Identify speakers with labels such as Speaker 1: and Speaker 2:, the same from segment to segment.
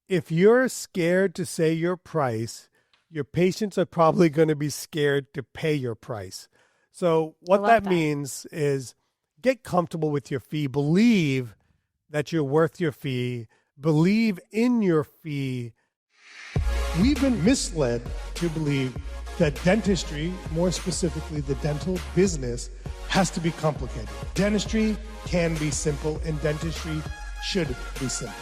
Speaker 1: if you're scared to say your price, your patients are probably going to be scared to pay your price. So
Speaker 2: I
Speaker 1: what
Speaker 2: love
Speaker 1: that
Speaker 2: that.
Speaker 1: means is get comfortable with your fee, believe that you're worth your fee, believe in your fee. We've been misled to believe that dentistry, more specifically the dental business, has to be complicated. Dentistry can be simple, and dentistry should be simple.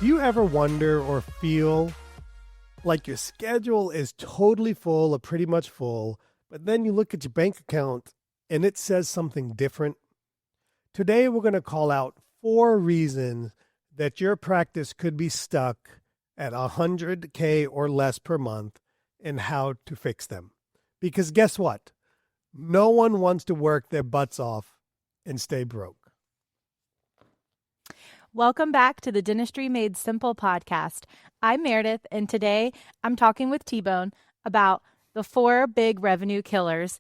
Speaker 1: Do you ever wonder or feel like your schedule is totally full or pretty much full, but then you look at your bank account and it says something different? Today, we're going to call out 4 reasons that your practice could be stuck at $100K or less per month and how to fix them. Because guess what? No one wants to work their butts off and stay broke.
Speaker 2: Welcome back to the Dentistry Made Simple podcast. I'm Meredith, and today I'm talking with T-Bone about the 4 big revenue killers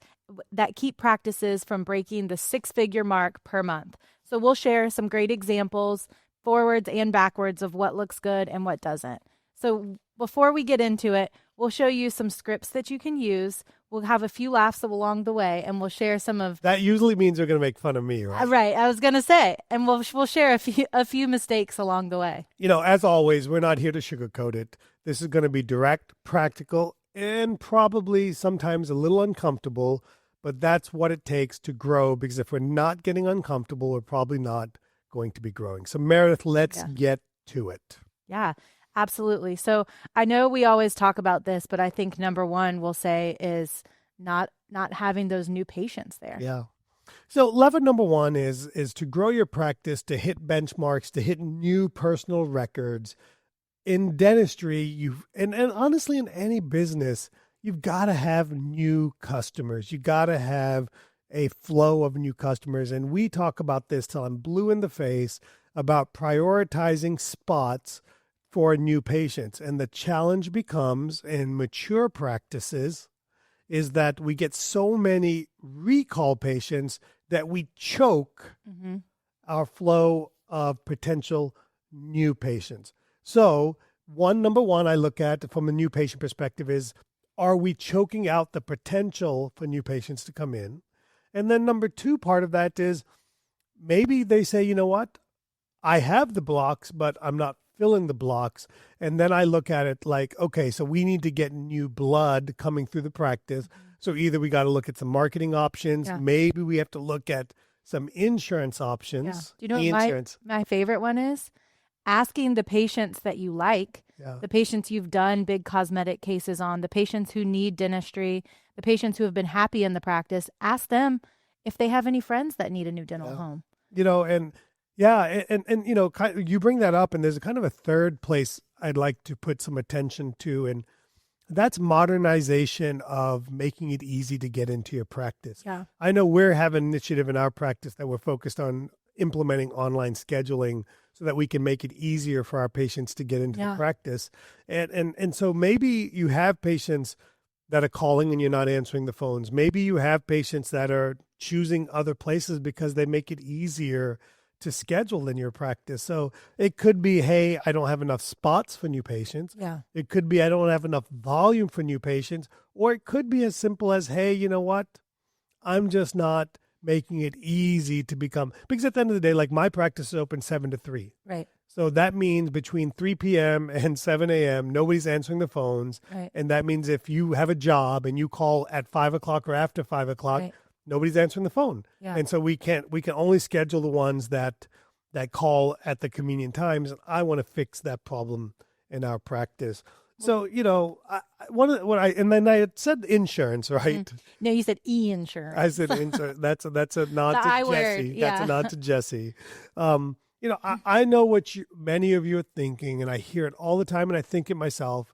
Speaker 2: that keep practices from breaking the 6-figure mark per month. So we'll share some great examples, forwards and backwards, of what looks good and what doesn't. So before we get into it, we'll show you some scripts that you can use. We'll have a few laughs along the way, and we'll share some of...
Speaker 1: That usually means they're going to make fun of me, right?
Speaker 2: Right, I was going to say, and we'll share a few mistakes along the way.
Speaker 1: You know, as always, we're not here to sugarcoat it. This is going to be direct, practical, and probably sometimes a little uncomfortable, but that's what it takes to grow, because if we're not getting uncomfortable, we're probably not going to be growing. So Meredith, let's get to it.
Speaker 2: Yeah, absolutely. So I know we always talk about this, but I think number one we'll say is not having those new patients there.
Speaker 1: Yeah. So lever number 1 is to grow your practice, to hit benchmarks, to hit new personal records. In dentistry, and honestly in any business, you've got to have new customers. You got to have a flow of new customers. And we talk about this till I'm blue in the face about prioritizing spots for new patients. And the challenge becomes in mature practices is that we get so many recall patients that we choke our flow of potential new patients. So number one I look at from a new patient perspective is, are we choking out the potential for new patients to come in? And then number 2 part of that is maybe they say, you know what, I have the blocks, but I'm not filling the blocks. And then I look at it like, okay, so we need to get new blood coming through the practice. So either we got to look at some marketing options.
Speaker 2: Yeah.
Speaker 1: Maybe we have to look at some insurance options.
Speaker 2: Yeah. Do you know what my favorite one is? Asking the patients that you like, the patients you've done big cosmetic cases on, the patients who need dentistry, the patients who have been happy in the practice, ask them if they have any friends that need a new dental home.
Speaker 1: You know, and you know, you bring that up, and there's a kind of a third place I'd like to put some attention to, and that's modernization of making it easy to get into your practice.
Speaker 2: Yeah.
Speaker 1: I know we're having an initiative in our practice that we're focused on implementing online scheduling so that we can make it easier for our patients to get into the practice. And so maybe you have patients that are calling and you're not answering the phones. Maybe you have patients that are choosing other places because they make it easier to schedule in your practice. So it could be, hey, I don't have enough spots for new patients.
Speaker 2: Yeah.
Speaker 1: It could be, I don't have enough volume for new patients. Or it could be as simple as, hey, you know what? I'm just not making it easy to become, because at the end of the day, like my practice is open 7 to 3.
Speaker 2: Right.
Speaker 1: So that means between 3 p.m. and 7 a.m., nobody's answering the phones.
Speaker 2: Right.
Speaker 1: And that means if you have a job and you call at 5 o'clock or after 5 o'clock, nobody's answering the phone.
Speaker 2: Yeah.
Speaker 1: And so we can only schedule the ones that call at the convenient times. And I want to fix that problem in our practice. So, you know, and then I had said insurance, right?
Speaker 2: No, you said e-insurance.
Speaker 1: I said insurance. That's a nod to Jesse. That's a nod to Jesse. You know, I know what many of you are thinking, and I hear it all the time, and I think it myself.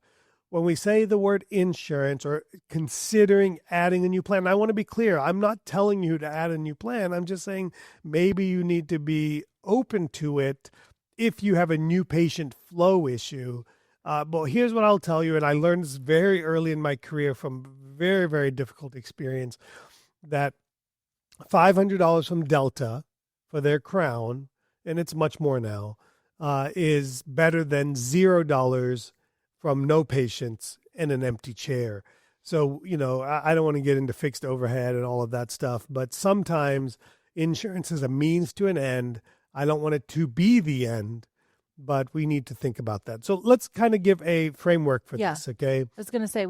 Speaker 1: When we say the word insurance or considering adding a new plan, I want to be clear. I'm not telling you to add a new plan. I'm just saying maybe you need to be open to it if you have a new patient flow issue. But here's what I'll tell you, and I learned this very early in my career from very, very difficult experience, that $500 from Delta for their crown, and it's much more now, is better than $0 from no patients and an empty chair. So, I don't want to get into fixed overhead and all of that stuff, but sometimes insurance is a means to an end. I don't want it to be the end, but we need to think about that. So let's kind of give a framework for this, okay?
Speaker 2: I was going to say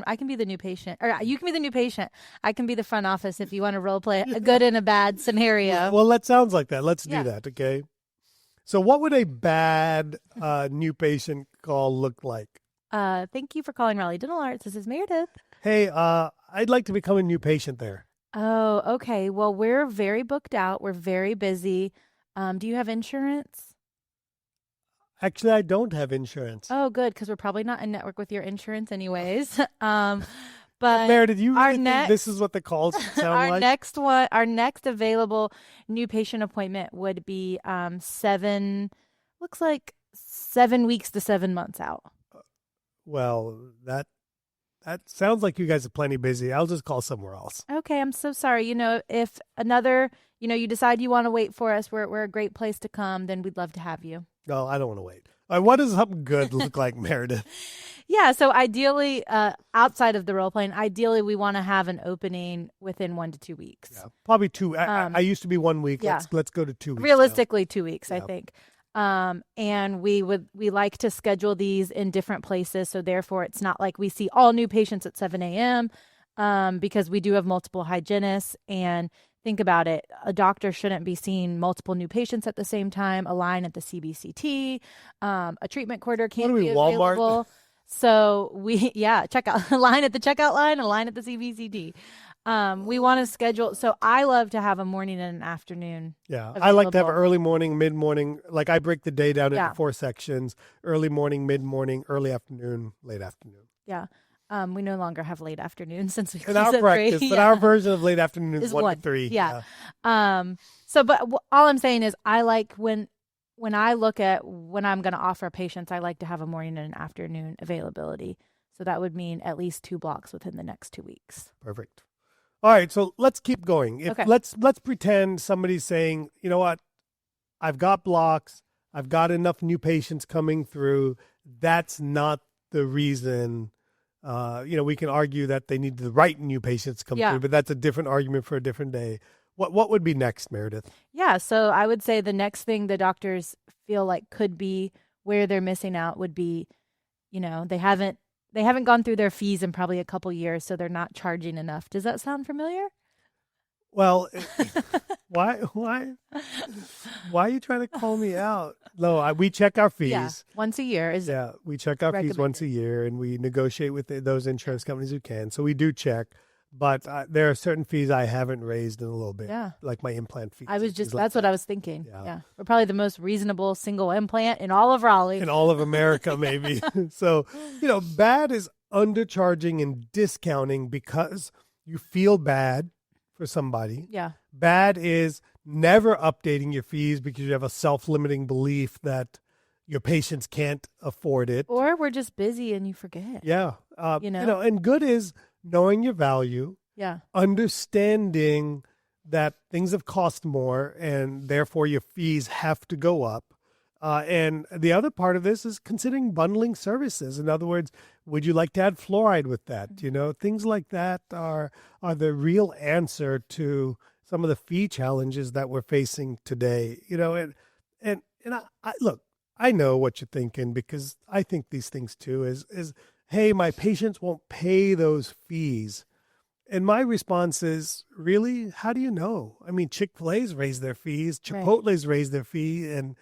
Speaker 2: I can be the new patient, or you can be the new patient. I can be the front office if you want to role play a good and a bad scenario.
Speaker 1: Well, that sounds like that. Let's do that, okay? So what would a bad new patient call look like?
Speaker 2: Thank you for calling Raleigh Dental Arts. This is Meredith.
Speaker 1: Hey, I'd like to become a new patient there.
Speaker 2: Oh, okay. Well, we're very booked out. We're very busy. Do you have insurance?
Speaker 1: Actually, I don't have insurance.
Speaker 2: Oh, good, because we're probably not in network with your insurance anyways. But
Speaker 1: Meredith, you really think this is what the calls sound like?
Speaker 2: Our next available new patient appointment would be looks like 7 weeks to 7 months out.
Speaker 1: Well, that sounds like you guys are plenty busy. I'll just call somewhere else.
Speaker 2: Okay, I'm so sorry. If you decide you want to wait for us, we're a great place to come, then we'd love to have you.
Speaker 1: No, I don't want to wait. What does something good look like, Meredith?
Speaker 2: Yeah, so ideally, outside of the role playing, ideally we want to have an opening within 1 to 2 weeks.
Speaker 1: Yeah, probably 2. I used to be 1 week.
Speaker 2: Yeah.
Speaker 1: Let's go to 2 weeks.
Speaker 2: Realistically, 2 weeks, I think. And we like to schedule these in different places, so therefore it's not like we see all new patients at 7 a.m. Because we do have multiple hygienists. And think about it, a doctor shouldn't be seeing multiple new patients at the same time. A line at the CBCT, a treatment corridor can't be
Speaker 1: Walmart?
Speaker 2: available. So check out a line at the checkout line, a line at the CBCT. We want to schedule. So I love to have a morning and an afternoon.
Speaker 1: Yeah.
Speaker 2: Available.
Speaker 1: I like to have early morning, mid morning. Like I break the day down into 4 sections: early morning, mid morning, early afternoon, late afternoon.
Speaker 2: Yeah. We no longer have late afternoon since we
Speaker 1: in our practice, but our version of late afternoon is 1 to 3.
Speaker 2: Yeah. But all I'm saying is I like when I look at when I'm going to offer patients, I like to have a morning and an afternoon availability. So that would mean at least 2 blocks within the next 2 weeks.
Speaker 1: Perfect. All right, so let's keep going.
Speaker 2: Okay.
Speaker 1: Let's pretend somebody's saying, you know what, I've got blocks, I've got enough new patients coming through. That's not the reason. We can argue that they need the right new patients come through, but that's a different argument for a different day. What would be next, Meredith?
Speaker 2: Yeah, so I would say the next thing the doctors feel like could be where they're missing out would be, they haven't gone through their fees in probably a couple years, so they're not charging enough. Does that sound familiar?
Speaker 1: Well, why are you trying to call me out? No, we check our fees.
Speaker 2: Yeah, once a year is
Speaker 1: we check our fees once a year, and we negotiate with those insurance companies who can. So we do check, but there are certain fees I haven't raised in a little bit.
Speaker 2: Yeah,
Speaker 1: like my implant fees.
Speaker 2: That's what I was thinking. Yeah, we're probably the most reasonable single implant in all of Raleigh,
Speaker 1: in all of America, maybe. So bad is undercharging and discounting because you feel bad for somebody.
Speaker 2: Yeah.
Speaker 1: Bad is never updating your fees because you have a self-limiting belief that your patients can't afford it.
Speaker 2: Or we're just busy and you forget.
Speaker 1: Yeah. And good is knowing your value.
Speaker 2: Yeah.
Speaker 1: Understanding that things have cost more and therefore your fees have to go up. And the other part of this is considering bundling services. In other words, would you like to add fluoride with that? Things like that are the real answer to some of the fee challenges that we're facing today. And look, I know what you're thinking because I think these things too. Is hey, my patients won't pay those fees. And my response is, really? How do you know? I mean, Chick-fil-A's raised their fees, Chipotle's raised their fee, and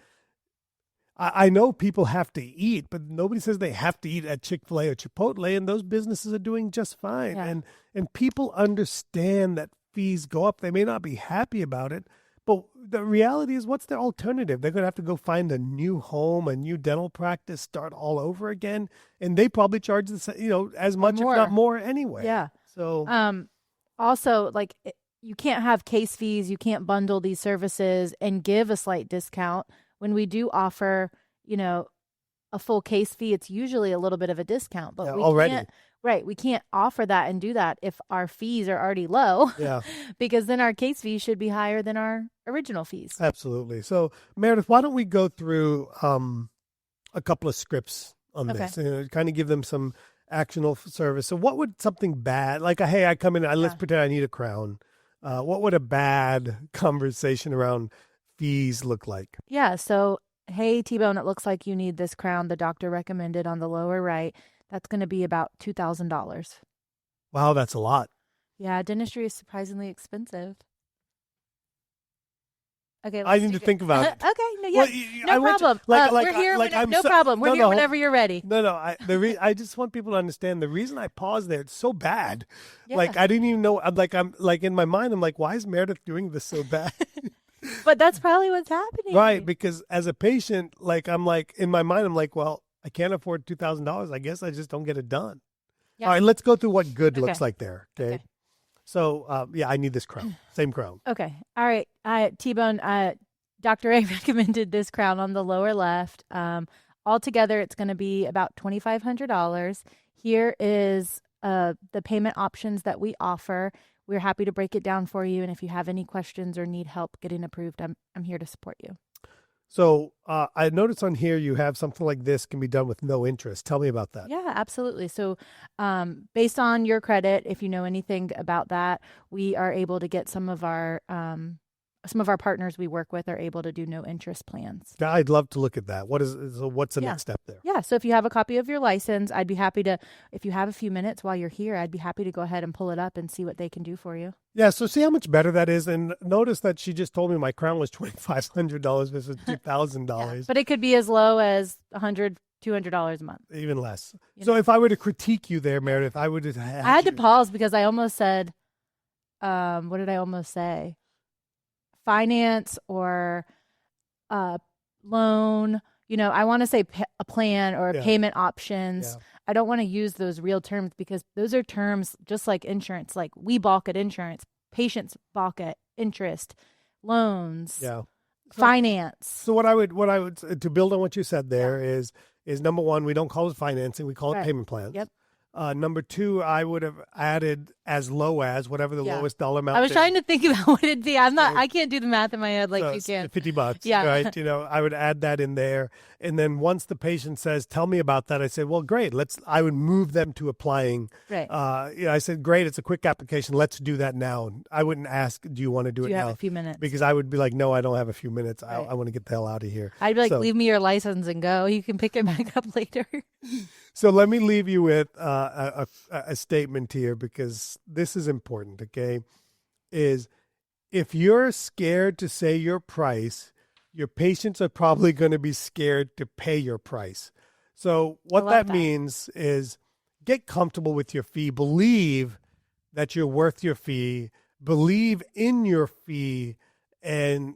Speaker 1: I know people have to eat, but nobody says they have to eat at Chick-fil-A or Chipotle, and those businesses are doing just fine.
Speaker 2: Yeah.
Speaker 1: And people understand that fees go up. They may not be happy about it, but the reality is, what's their alternative? They're going to have to go find a new home, a new dental practice, start all over again, and they probably charge as much, if not more, anyway.
Speaker 2: Yeah.
Speaker 1: So,
Speaker 2: also, you can't have case fees. You can't bundle these services and give a slight discount when we do offer, a full case fee, it's usually a little bit of a discount, but
Speaker 1: Yeah,
Speaker 2: we
Speaker 1: already.
Speaker 2: can't, right, we can't offer that and do that if our fees are already low,
Speaker 1: Yeah,
Speaker 2: because then our case fee should be higher than our original fees.
Speaker 1: absolutely. So, Meredith, why don't we go through a couple of scripts on
Speaker 2: Okay.
Speaker 1: this and kind of give them some actionable service. So, what would something bad, like, hey, I come in, let's
Speaker 2: Yeah.
Speaker 1: pretend I need a crown. What would a bad conversation around fees look like?
Speaker 2: Yeah. So, hey, T-Bone, it looks like you need this crown the doctor recommended on the lower right. That's going to be about $2,000.
Speaker 1: Wow, that's a lot.
Speaker 2: Yeah, dentistry is surprisingly expensive. Okay,
Speaker 1: I need to think about it.
Speaker 2: Okay, no, yeah,
Speaker 1: Well, I
Speaker 2: no
Speaker 1: want you-
Speaker 2: problem. We're here. No problem. We're
Speaker 1: no,
Speaker 2: here
Speaker 1: no,
Speaker 2: whenever you're ready.
Speaker 1: No, I just want people to understand the reason I paused there. It's so bad.
Speaker 2: Yeah.
Speaker 1: Like I didn't even know. I'm like in my mind. I'm like, why is Meredith doing this so bad?
Speaker 2: But that's probably what's happening.
Speaker 1: Right, because as a patient, like I'm like in my mind, I'm like, well, I can't afford $2,000. I guess I just don't get it done.
Speaker 2: Yeah.
Speaker 1: All right, let's go through what good
Speaker 2: Okay.
Speaker 1: looks like there. Okay.
Speaker 2: Okay.
Speaker 1: So yeah, I need this crown. Same crown.
Speaker 2: Okay. All right. T-Bone, Dr. A recommended this crown on the lower left. Altogether, it's going to be about $2,500. Here is the payment options that we offer. We're happy to break it down for you. And if you have any questions or need help getting approved, I'm here to support you.
Speaker 1: So I noticed on here you have something like this can be done with no interest. Tell me about that.
Speaker 2: Yeah, absolutely. So based on your credit, if you know anything about that, we are able to get some of our partners we work with are able to do no interest plans.
Speaker 1: Yeah, I'd love to look at that. What's the next step there?
Speaker 2: Yeah. So if you have a copy of your license, I'd be happy to, if you have a few minutes while you're here, I'd be happy to go ahead and pull it up and see what they can do for you.
Speaker 1: Yeah, so see how much better that is. And notice that she just told me my crown was $2,500 versus $2,000.
Speaker 2: Yeah, but it could be as low as $100, $200 a month.
Speaker 1: Even less. So if I were to critique you there, Meredith, I would have
Speaker 2: I had to pause because I almost said, what did I almost say? Finance or loan. I want to say a plan or payment options.
Speaker 1: Yeah.
Speaker 2: I don't want to use those real terms because those are terms just like insurance. Like we balk at insurance, patients balk at interest, loans, finance.
Speaker 1: So what I would to build on what you said there is number one, we don't call it financing, we call it payment plans.
Speaker 2: Yep.
Speaker 1: Number two, I would have added as low as whatever the lowest dollar amount.
Speaker 2: I was trying to think about what it'd be. I can't do the math in my head like you can.
Speaker 1: $50.
Speaker 2: Yeah.
Speaker 1: Right. I would add that in there. And then once the patient says, tell me about that, I said, well, great. I would move them to applying.
Speaker 2: Right.
Speaker 1: I said, great. It's a quick application. Let's do that now. I wouldn't ask, do you want to do it now?
Speaker 2: Do you have a few minutes?
Speaker 1: Because I would be like, no, I don't have a few minutes.
Speaker 2: Right.
Speaker 1: I want to get the hell out of here.
Speaker 2: I'd be like, leave me your license and go. You can pick it back up later.
Speaker 1: So let me leave you with a statement here because this is important, okay? Is if you're scared to say your price, your patients are probably going to be scared to pay your price. So what that means is get comfortable with your fee. Believe that you're worth your fee. Believe in your fee, and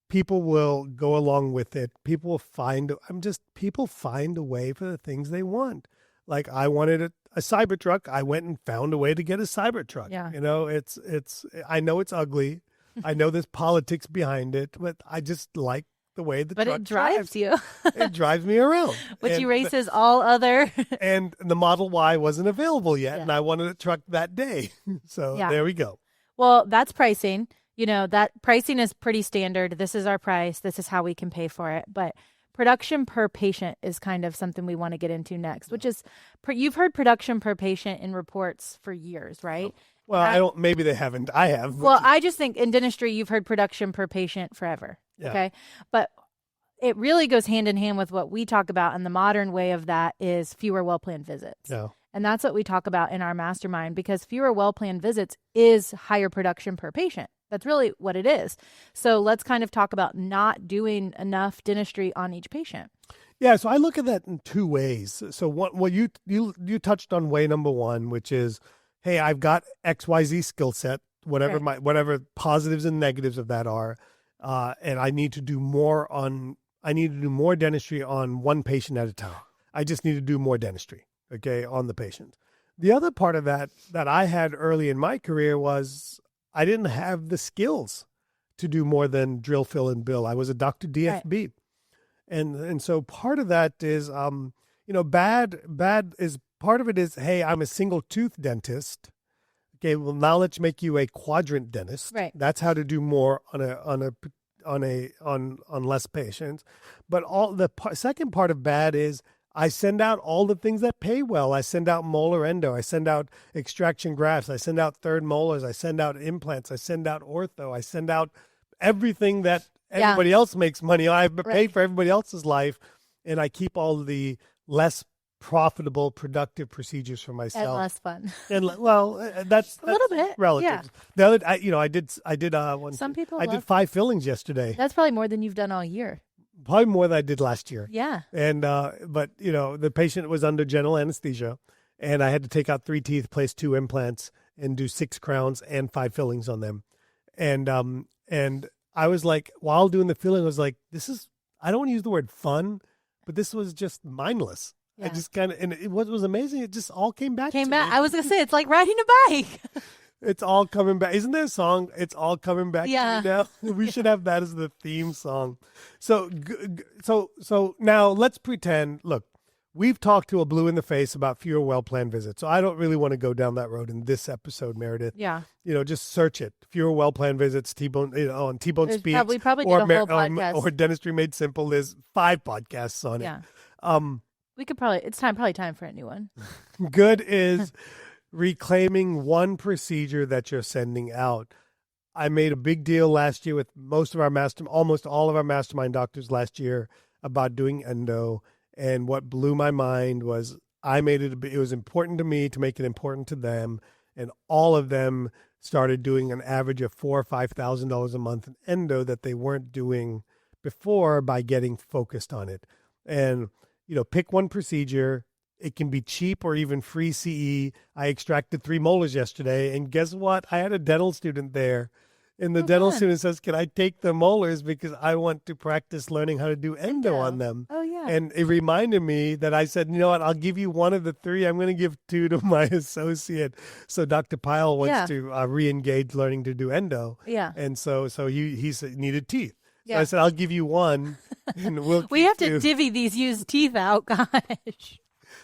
Speaker 1: people will go along with it. People find a way for the things they want. Like I wanted a Cybertruck. I went and found a way to get a Cybertruck.
Speaker 2: Yeah.
Speaker 1: I know it's ugly. I know there's politics behind it, but I just like the way the truck
Speaker 2: it drives you.
Speaker 1: It drives me around.
Speaker 2: Which erases all other.
Speaker 1: And the Model Y wasn't available yet, and I wanted a truck that day. So there we go.
Speaker 2: Well, that's pricing. That pricing is pretty standard. This is our price. This is how we can pay for it. But production per patient is kind of something we want to get into next, which is you've heard production per patient in reports for years, right?
Speaker 1: Well, I don't. Maybe they haven't. I have.
Speaker 2: Well, I just think in dentistry, you've heard production per patient forever.
Speaker 1: Yeah.
Speaker 2: Okay, but it really goes hand in hand with what we talk about. And the modern way of that is fewer well-planned visits.
Speaker 1: Yeah.
Speaker 2: And that's what we talk about in our mastermind, because fewer well-planned visits is higher production per patient. That's really what it is. So let's kind of talk about not doing enough dentistry on each patient.
Speaker 1: Yeah, so I look at that in two ways. So you touched on way number one, which is, hey, I've got XYZ skill set, whatever positives and negatives of that are, and I need to do more dentistry on one patient at a time. I just need to do more dentistry, okay, on the patient. The other part of that I had early in my career was I didn't have the skills to do more than drill, fill, and bill. I was a Dr. DFB. Right. And so part of that is, bad is part of it is, hey, I'm a single tooth dentist. Okay, well now let's make you a quadrant dentist.
Speaker 2: Right.
Speaker 1: That's how to do more on less patients. But second part of bad is I send out all the things that pay well. I send out molar endo. I send out extraction grafts. I send out third molars. I send out implants. I send out ortho. I send out everything that everybody else makes money on. I pay for everybody else's life, and I keep all the less profitable, productive procedures for myself.
Speaker 2: And less fun.
Speaker 1: And that's
Speaker 2: a little bit
Speaker 1: relative.
Speaker 2: Yeah.
Speaker 1: The other, I did one.
Speaker 2: Some people
Speaker 1: I did 5 fillings yesterday.
Speaker 2: That's probably more than you've done all year.
Speaker 1: Probably more than I did last year.
Speaker 2: Yeah.
Speaker 1: And but the patient was under general anesthesia, and I had to take out 3 teeth, place 2 implants, and do 6 crowns and 5 fillings on them. And I was like, while doing the filling, I was like, I don't want to use the word fun, but this was just mindless. Yeah. I just kind of, and what was amazing, it just all came back.
Speaker 2: I was going to say, it's like riding a bike.
Speaker 1: It's all coming back. Isn't there a song? It's all coming back to me now. We should have that as the theme song. So now let's pretend, look, we've talked to a blue in the face about fewer well-planned visits. So I don't really want to go down that road in this episode, Meredith.
Speaker 2: Yeah.
Speaker 1: Just search it. Fewer well-planned visits, T-Bone, on T-Bone Speaks.
Speaker 2: We probably did a whole podcast.
Speaker 1: Or Dentistry Made Simple. There's 5 podcasts on it.
Speaker 2: Yeah. We could it's probably time for a new one.
Speaker 1: Good is reclaiming one procedure that you're sending out. I made a big deal last year with almost all of our mastermind doctors last year about doing endo. And what blew my mind was it was important to me to make it important to them. And all of them started doing an average of $4,000 or $5,000 a month in endo that they weren't doing before by getting focused on it. And, pick one procedure. It can be cheap or even free CE. I extracted 3 molars yesterday, and guess what? I had a dental student there, and the dental student says, "Can I take the molars because I want to practice learning how to do endo on them?"
Speaker 2: Oh yeah.
Speaker 1: And it reminded me that I said, "You know what? I'll give you one of the 3. I'm going to give 2 to my associate." So Dr. Pyle wants to re-engage learning to do endo.
Speaker 2: Yeah.
Speaker 1: And so he needed teeth. So
Speaker 2: yeah.
Speaker 1: I said, "I'll give you 1, and
Speaker 2: we have to divvy these used teeth out, gosh."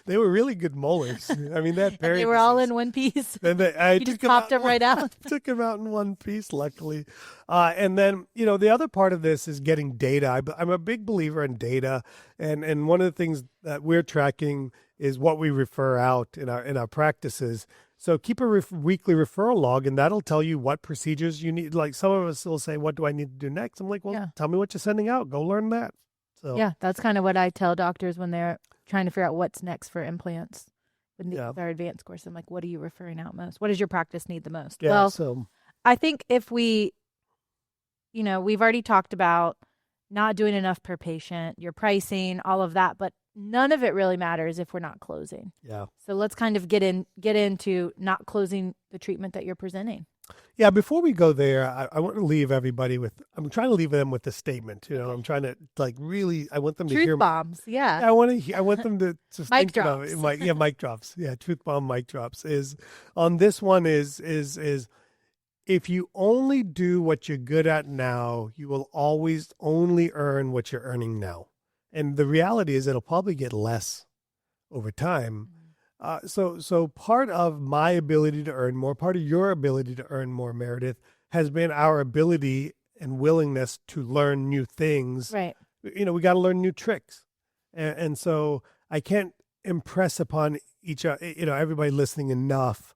Speaker 1: They were really good molars. I mean,
Speaker 2: they were all in one piece.
Speaker 1: Then I
Speaker 2: just popped them right out.
Speaker 1: Took them out in one piece, luckily. And then, the other part of this is getting data. I'm a big believer in data, and one of the things that we're tracking is what we refer out in our practices. So keep a weekly referral log, and that'll tell you what procedures you need. Like some of us will say, "What do I need to do next?" I'm like, "Well, tell me what you're sending out. Go learn that." So
Speaker 2: yeah, that's kind of what I tell doctors when they're trying to figure out what's next for implants. With our advanced course, I'm like, what are you referring out most? What does your practice need the most?
Speaker 1: Yeah,
Speaker 2: well, I think if we've already talked about not doing enough per patient, your pricing, all of that, but none of it really matters if we're not closing.
Speaker 1: Yeah.
Speaker 2: So let's kind of get into not closing the treatment that you're presenting.
Speaker 1: Yeah, before we go there, I want to leave everybody I'm trying to leave them with a statement. I'm trying to really, I want them to hear.
Speaker 2: Truth bombs, yeah.
Speaker 1: I want them to just
Speaker 2: mic
Speaker 1: think
Speaker 2: drops.
Speaker 1: about it. Mic drops. Yeah, truth bomb, mic drops. Is on this one is if you only do what you're good at now, you will always only earn what you're earning now. And the reality is it'll probably get less over time. So part of my ability to earn more, part of your ability to earn more, Meredith, has been our ability and willingness to learn new things.
Speaker 2: Right.
Speaker 1: We got to learn new tricks. And so I can't impress upon everybody listening enough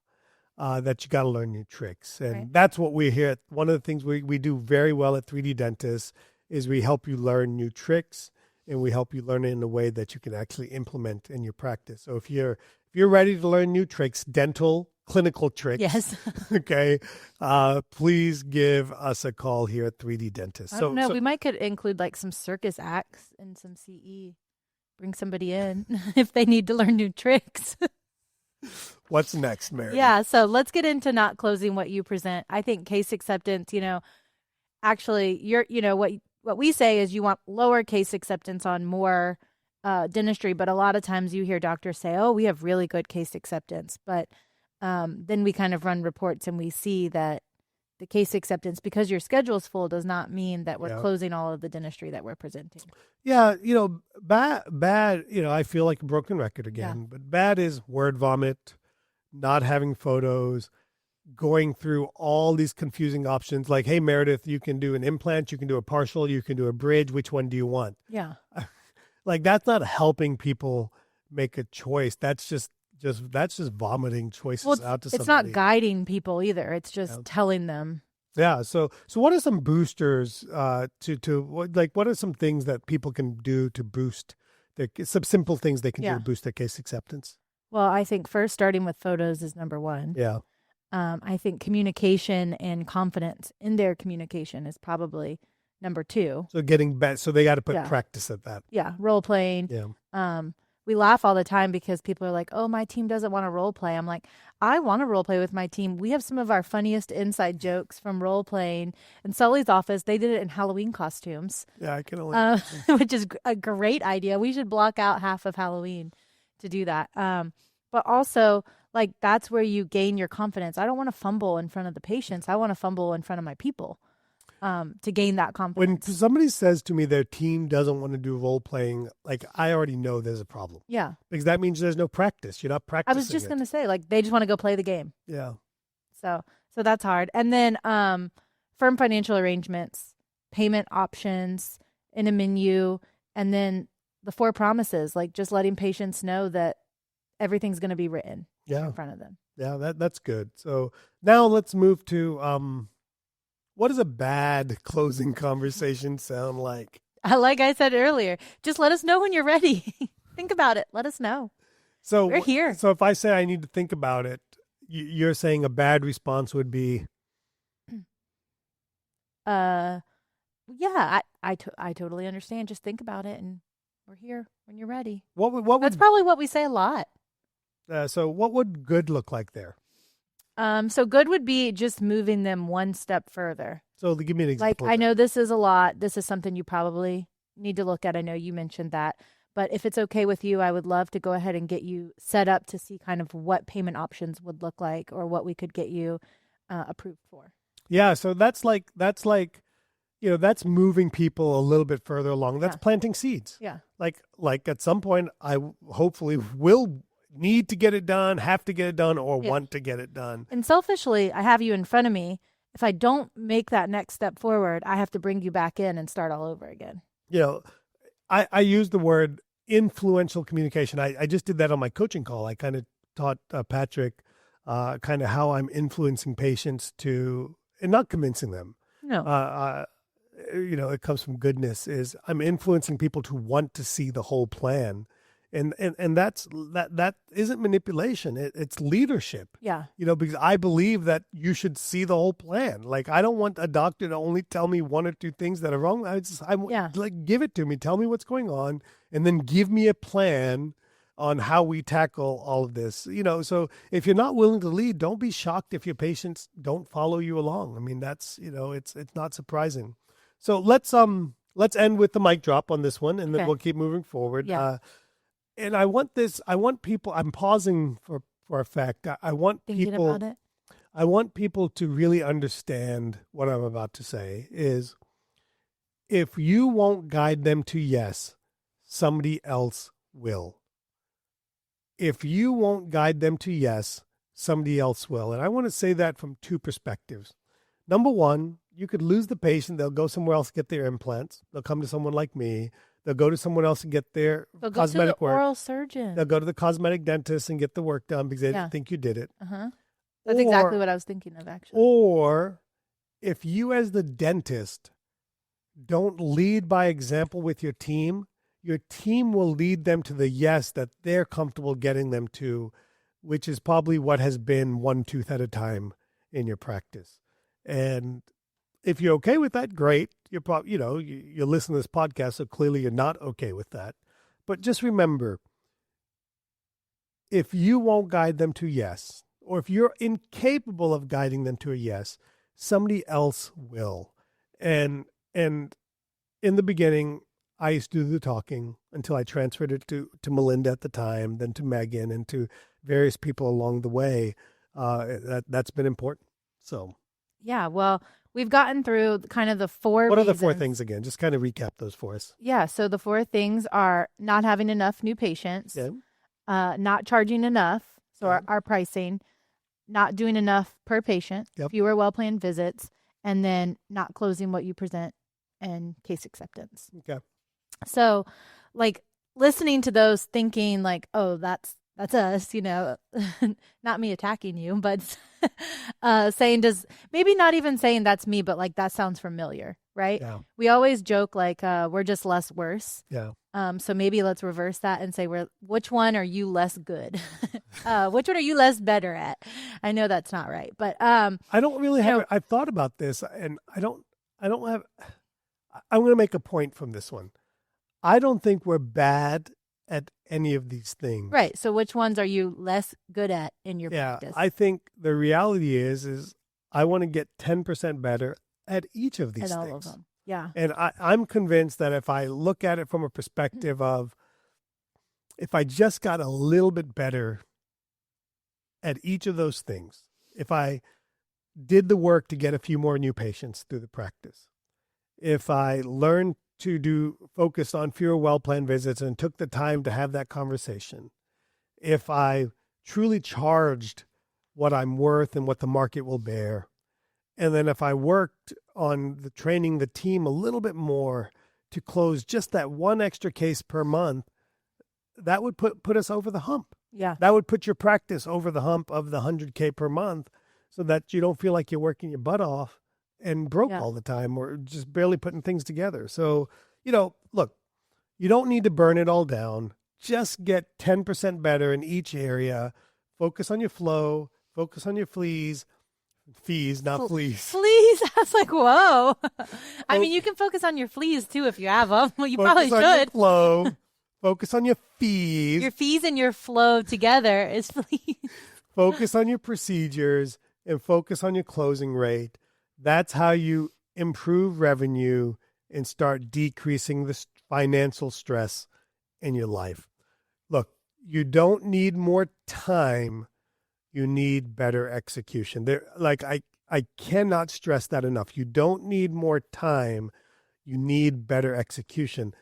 Speaker 1: that you got to learn new tricks. And that's what we're here. One of the things we do very well at 3D Dentists is we help you learn new tricks, and we help you learn it in a way that you can actually implement in your practice. So if you're ready to learn new tricks, dental, clinical tricks,
Speaker 2: yes.
Speaker 1: Okay, please give us a call here at 3D Dentists.
Speaker 2: I don't know. We might could include like some circus acts and some CE. Bring somebody in if they need to learn new tricks.
Speaker 1: What's next, Mary?
Speaker 2: Yeah, so let's get into not closing what you present. I think case acceptance, actually, what we say is you want lower case acceptance on more dentistry, but a lot of times you hear doctors say, "Oh, we have really good case acceptance," but then we kind of run reports and we see that the case acceptance, because your schedule's full, does not mean that we're
Speaker 1: Yeah.
Speaker 2: closing all of the dentistry that we're presenting.
Speaker 1: Yeah, bad, I feel like a broken record again, but bad is word vomit, not having photos, going through all these confusing options like, hey, Meredith, you can do an implant, you can do a partial, you can do a bridge. Which one do you want?
Speaker 2: Yeah.
Speaker 1: Like, that's not helping people make a choice. That's just vomiting choices out to
Speaker 2: it's
Speaker 1: somebody.
Speaker 2: not guiding people either. It's just telling them.
Speaker 1: Yeah. So what are some boosters what are some things that people can do to boost some simple things they can do to boost their case acceptance?
Speaker 2: Well, I think first starting with photos is number one.
Speaker 1: Yeah.
Speaker 2: I think communication and confidence in their communication is probably number two.
Speaker 1: So getting better. So they got to put practice at that.
Speaker 2: Yeah. Role playing.
Speaker 1: Yeah.
Speaker 2: We laugh all the time because people are like, oh, my team doesn't want to role play. I'm like, I want to role play with my team. We have some of our funniest inside jokes from role playing. In Sully's office, they did it in Halloween costumes.
Speaker 1: Yeah, I can only
Speaker 2: which is a great idea. We should block out half of Halloween to do that. But also, like, that's where you gain your confidence. I don't want to fumble in front of the patients. I want to fumble in front of my people. To gain that confidence.
Speaker 1: When somebody says to me their team doesn't want to do role playing, like, I already know there's a problem.
Speaker 2: Yeah.
Speaker 1: Because that means there's no practice. You're not practicing.
Speaker 2: I was just going to say, like, they just want to go play the game.
Speaker 1: Yeah.
Speaker 2: So that's hard. And then firm financial arrangements, payment options in a menu, and then the 4 promises, like just letting patients know that everything's going to be written in front of them.
Speaker 1: Yeah, that's good. So now let's move to what does a bad closing conversation sound like?
Speaker 2: Like I said earlier, just let us know when you're ready. Think about it. Let us know.
Speaker 1: So
Speaker 2: we're here.
Speaker 1: So if I say I need to think about it, you're saying a bad response would be?
Speaker 2: Yeah, I totally understand. Just think about it, and we're here when you're ready. That's probably what we say a lot.
Speaker 1: So what would good look like there?
Speaker 2: So good would be just moving them one step further.
Speaker 1: So give me an example.
Speaker 2: Like, I know this is a lot. This is something you probably need to look at. I know you mentioned that. But if it's okay with you, I would love to go ahead and get you set up to see kind of what payment options would look like or what we could get you approved for.
Speaker 1: Yeah, so that's moving people a little bit further along. That's planting seeds.
Speaker 2: Yeah.
Speaker 1: Like at some point, I hopefully will need to get it done, have to get it done, or want to get it done.
Speaker 2: And selfishly, I have you in front of me. If I don't make that next step forward, I have to bring you back in and start all over again.
Speaker 1: I use the word influential communication. I just did that on my coaching call. I kind of taught Patrick kind of how I'm influencing patients and not convincing them.
Speaker 2: No.
Speaker 1: It comes from goodness. Is I'm influencing people to want to see the whole plan. And that isn't manipulation. It's leadership.
Speaker 2: Yeah.
Speaker 1: Because I believe that you should see the whole plan. Like, I don't want a doctor to only tell me 1 or 2 things that are wrong. Like, give it to me. Tell me what's going on, and then give me a plan on how we tackle all of this. So if you're not willing to lead, don't be shocked if your patients don't follow you along. I mean, that's it's not surprising. So let's end with the mic drop on this one, and then we'll keep moving forward.
Speaker 2: Yeah.
Speaker 1: And I want people, I'm pausing for a fact. I want people to really understand what I'm about to say is, if you won't guide them to yes, somebody else will. If you won't guide them to yes, somebody else will. And I want to say that from 2 perspectives. Number one, you could lose the patient. They'll go somewhere else to get their implants. They'll come to someone like me. They'll go to someone else and get their
Speaker 2: They'll
Speaker 1: cosmetic
Speaker 2: go to the
Speaker 1: work.
Speaker 2: oral surgeon.
Speaker 1: They'll go to the cosmetic dentist and get the work done because they didn't think you did it.
Speaker 2: That's exactly what I was thinking of, actually.
Speaker 1: Or if you as the dentist don't lead by example with your team will lead them to the yes that they're comfortable getting them to, which is probably what has been 1 tooth at a time in your practice. And if you're okay with that, great. You're probably, you listen to this podcast, so clearly you're not okay with that. But just remember, if you won't guide them to yes, or if you're incapable of guiding them to a yes, somebody else will. And in the beginning, I used to do the talking until I transferred it to Melinda at the time, then to Megan, and to various people along the way. That's been important. So
Speaker 2: Yeah, well, we've gotten through kind of the four
Speaker 1: What are the four
Speaker 2: reasons.
Speaker 1: things again? Just kind of recap those for us.
Speaker 2: Yeah, so the four things are not having enough new patients,
Speaker 1: Okay.
Speaker 2: not charging enough, so
Speaker 1: Okay.
Speaker 2: our pricing, not doing enough per patient,
Speaker 1: Yep.
Speaker 2: fewer well-planned visits, and then not closing what you present and case acceptance.
Speaker 1: Okay.
Speaker 2: So, like listening to those, thinking like, "Oh, that's us," not me attacking you, but saying maybe not even saying that's me, but like that sounds familiar, right?
Speaker 1: Yeah.
Speaker 2: We always joke like we're just less worse.
Speaker 1: Yeah.
Speaker 2: So maybe let's reverse that and say which one are you less good? Which one are you less better at? I know that's not right, but
Speaker 1: I don't really have. I've thought about this, and I don't have. I'm going to make a point from this one. I don't think we're bad at any of these things.
Speaker 2: right. So which ones are you less good at in your practice?
Speaker 1: I think the reality is I want to get 10% better at each of these
Speaker 2: at all
Speaker 1: things.
Speaker 2: of them. Yeah.
Speaker 1: And I'm convinced that if I look at it from a perspective of if I just got a little bit better at each of those things, if I did the work to get a few more new patients through the practice, if I learned to focus on fewer well-planned visits and took the time to have that conversation, if I truly charged what I'm worth and what the market will bear, and then if I worked on training the team a little bit more to close just that one extra case per month, that would put us over the hump.
Speaker 2: Yeah.
Speaker 1: That would put your practice over the hump of the 100K per month so that you don't feel like you're working your butt off and broke all the time or just barely putting things together. So, look, you don't need to burn it all down. Just get 10% better in each area. Focus on your flow. Focus on your fees, not fleas.
Speaker 2: Fleas? I was like, whoa. I mean, you can focus on your fleas too if you have them. Well, you probably
Speaker 1: Focus on your
Speaker 2: should.
Speaker 1: flow. Focus on your fees.
Speaker 2: Your fees and your flow together is fleas.
Speaker 1: Focus on your procedures and focus on your closing rate. That's how you improve revenue and start decreasing the financial stress in your life. Look, you don't need more time. You need better execution. I cannot stress that enough. You don't need more time. You need better execution.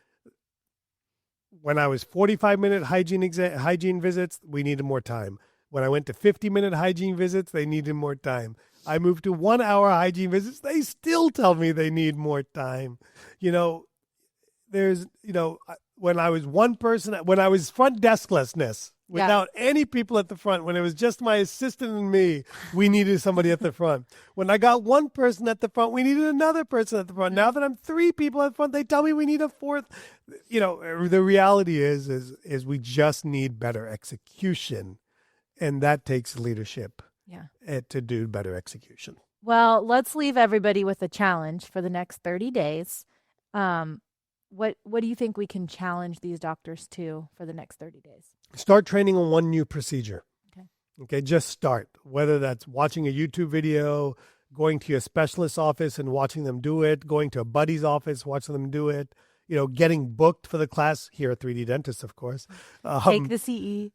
Speaker 1: When I was 45-minute hygiene visits, we needed more time. When I went to 50-minute hygiene visits, they needed more time. I moved to 1-hour hygiene visits. They still tell me they need more time. When I was one person, when I was front desklessness, without any people at the front, when it was just my assistant and me, we needed somebody at the front. When I got one person at the front, we needed another person at the front. Now that I'm 3 people at the front, they tell me we need a fourth. The reality is we just need better execution, and that takes leadership. To do better execution.
Speaker 2: Well, let's leave everybody with a challenge for the next 30 days. What do you think we can challenge these doctors to for the next 30 days?
Speaker 1: Start training on one new procedure.
Speaker 2: Okay,
Speaker 1: just start. Whether that's watching a YouTube video, going to your specialist's office and watching them do it, going to a buddy's office, watching them do it, getting booked for the class here at 3D Dentist, of course.
Speaker 2: Take the CE.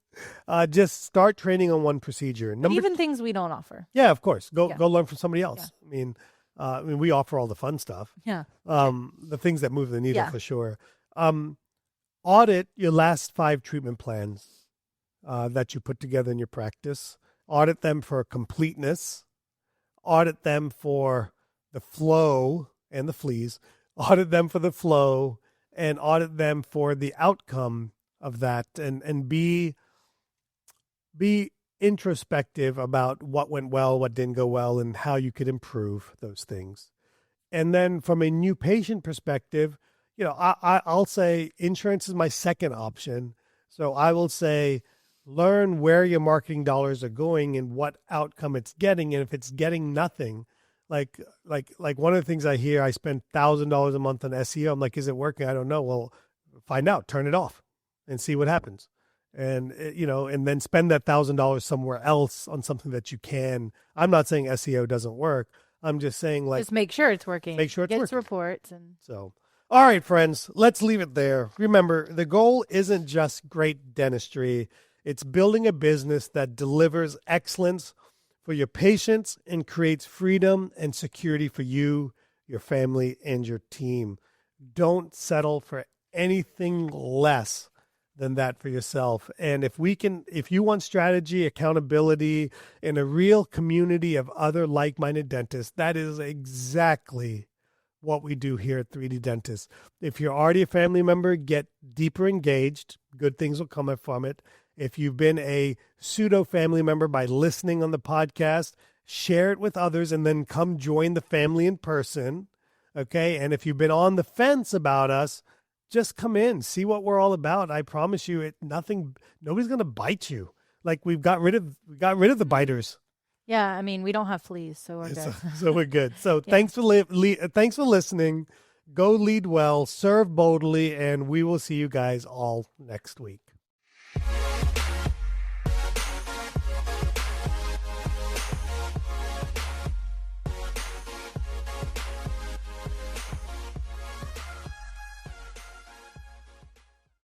Speaker 1: Just start training on one procedure.
Speaker 2: Even things we don't offer.
Speaker 1: Yeah, of course. Go learn from somebody else.
Speaker 2: Yeah.
Speaker 1: I mean, we offer all the fun stuff.
Speaker 2: Yeah.
Speaker 1: The things that move the needle for sure. Audit your last 5 treatment plans that you put together in your practice. Audit them for completeness. Audit them for the flow and the fleas. Audit them for the flow and audit them for the outcome of that, and be introspective about what went well, what didn't go well, and how you could improve those things. And then from a new patient perspective, I'll say insurance is my second option. So I will say learn where your marketing dollars are going and what outcome it's getting. And if it's getting nothing, like one of the things I hear, I spend $1,000 a month on SEO. I'm like, is it working? I don't know. Well, find out, turn it off and see what happens. And, and then spend that $1,000 somewhere else on something that you can. I'm not saying SEO doesn't work. I'm just saying just
Speaker 2: make sure it's working.
Speaker 1: Make sure it's working.
Speaker 2: Get reports.
Speaker 1: So, all right, friends, let's leave it there. Remember, the goal isn't just great dentistry. It's building a business that delivers excellence for your patients and creates freedom and security for you, your family, and your team. Don't settle for anything less than that for yourself. And if you want strategy, accountability, and a real community of other like-minded dentists, that is exactly what we do here at 3D Dentists. If you're already a family member, get deeper engaged. Good things will come from it. If you've been a pseudo family member by listening on the podcast, share it with others and then come join the family in person. Okay. And if you've been on the fence about us, just come in, see what we're all about. I promise you, nobody's going to bite you. Like we got rid of the biters.
Speaker 2: Yeah, I mean, we don't have fleas, so we're good.
Speaker 1: So we're good. So
Speaker 2: Yeah.
Speaker 1: thanks for listening. Go lead well, serve boldly, and we will see you guys all next week.